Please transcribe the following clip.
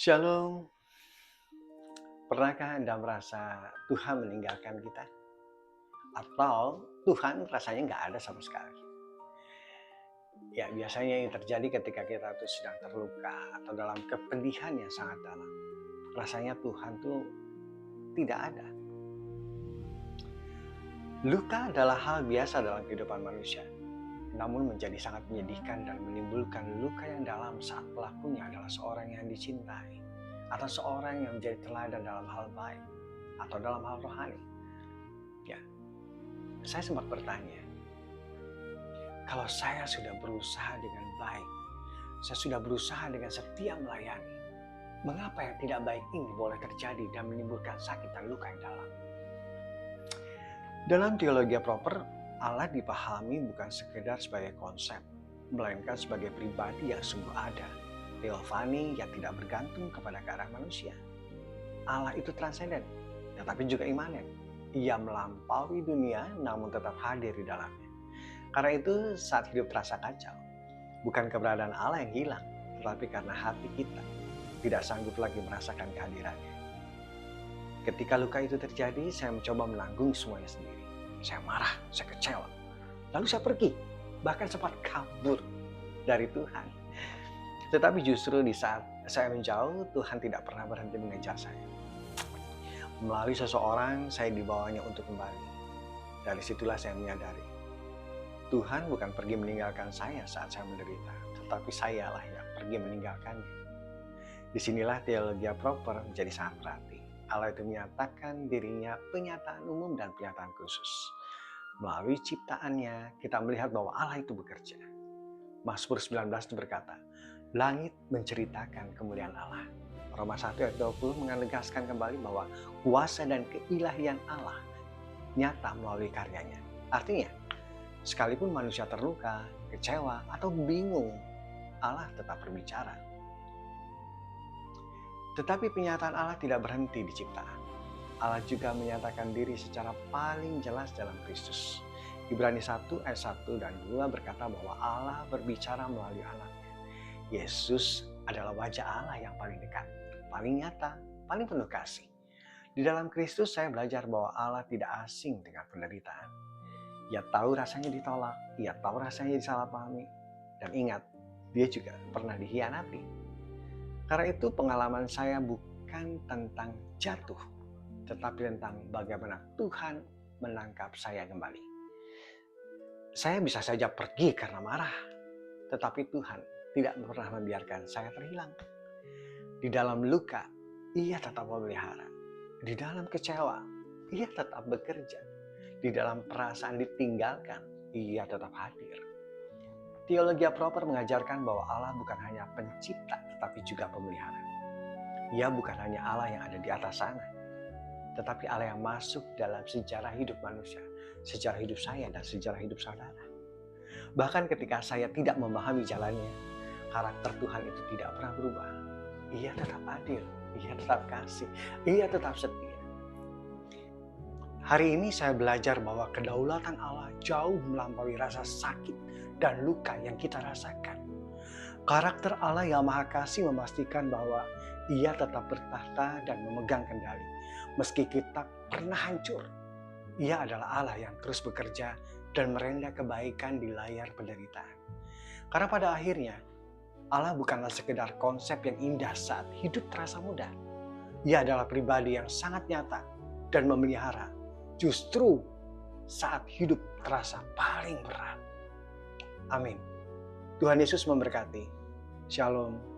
Shalom, pernahkah Anda merasa Tuhan meninggalkan kita? Atau Tuhan rasanya nggak ada sama sekali? Ya, biasanya yang terjadi ketika kita tuh sedang terluka atau dalam kepedihan yang sangat dalam. Rasanya Tuhan tuh tidak ada. Luka adalah hal biasa dalam kehidupan manusia, namun menjadi sangat menyedihkan dan menimbulkan luka yang dalam saat pelakunya adalah seorang yang dicintai, atau seorang yang menjadi teladan dalam hal baik, atau dalam hal rohani. Ya, saya sempat bertanya, kalau saya sudah berusaha dengan baik, saya sudah berusaha dengan setia melayani, mengapa yang tidak baik ini boleh terjadi dan menimbulkan sakit dan luka yang dalam? Dalam teologi proper, Allah dipahami bukan sekedar sebagai konsep, melainkan sebagai pribadi yang sungguh ada, teofani yang tidak bergantung kepada keadaan manusia. Allah itu transenden, tetapi juga imanen. Ia melampaui dunia namun tetap hadir di dalamnya. Karena itu saat hidup terasa kacau, bukan keberadaan Allah yang hilang, tetapi karena hati kita tidak sanggup lagi merasakan kehadirannya. Ketika luka itu terjadi, saya mencoba menanggung semuanya sendiri. Saya marah, saya kecewa. Lalu saya pergi, bahkan sempat kabur dari Tuhan. Tetapi justru di saat saya menjauh, Tuhan tidak pernah berhenti mengejar saya. Melalui seseorang, saya dibawanya untuk kembali. Dari situlah saya menyadari, Tuhan bukan pergi meninggalkan saya saat saya menderita, tetapi sayalah yang pergi meninggalkannya. Disinilah teologi proper menjadi sangat berarti. Allah itu menyatakan dirinya penyataan umum dan penyataan khusus. Melalui ciptaannya, kita melihat bahwa Allah itu bekerja. Mazmur 19 itu berkata, langit menceritakan kemuliaan Allah. Roma 1 ayat 20 menegaskan kembali bahwa kuasa dan keilahian Allah nyata melalui karyanya. Artinya, sekalipun manusia terluka, kecewa, atau bingung, Allah tetap berbicara. Tetapi penyataan Allah tidak berhenti di ciptaan. Allah juga menyatakan diri secara paling jelas dalam Kristus. Ibrani 1 ayat 1 dan 2 berkata bahwa Allah berbicara melalui anaknya. Yesus adalah wajah Allah yang paling dekat, paling nyata, paling penuh kasih. Di dalam Kristus saya belajar bahwa Allah tidak asing dengan penderitaan. Ia tahu rasanya ditolak, ia tahu rasanya disalahpahami, dan ingat, dia juga pernah dikhianati. Karena itu pengalaman saya bukan tentang jatuh, tetapi tentang bagaimana Tuhan menangkap saya kembali. Saya bisa saja pergi karena marah, tetapi Tuhan tidak pernah membiarkan saya terhilang. Di dalam luka, ia tetap memelihara. Di dalam kecewa, ia tetap bekerja. Di dalam perasaan ditinggalkan, ia tetap hadir. Teologi proper mengajarkan bahwa Allah bukan hanya pencipta, tetapi juga pemelihara. Ia bukan hanya Allah yang ada di atas sana, tetapi Allah yang masuk dalam sejarah hidup manusia, sejarah hidup saya dan sejarah hidup saudara. Bahkan ketika saya tidak memahami jalannya, karakter Tuhan itu tidak pernah berubah. Ia tetap adil, ia tetap kasih, ia tetap setia. Hari ini saya belajar bahwa kedaulatan Allah jauh melampaui rasa sakit dan luka yang kita rasakan. Karakter Allah yang Maha Kasih memastikan bahwa ia tetap bertahta dan memegang kendali. Meski kita pernah hancur, ia adalah Allah yang terus bekerja dan merenda kebaikan di layar penderitaan. Karena pada akhirnya, Allah bukanlah sekedar konsep yang indah saat hidup terasa mudah. Ia adalah pribadi yang sangat nyata dan memelihara justru saat hidup terasa paling berat. Amin. Tuhan Yesus memberkati. Shalom.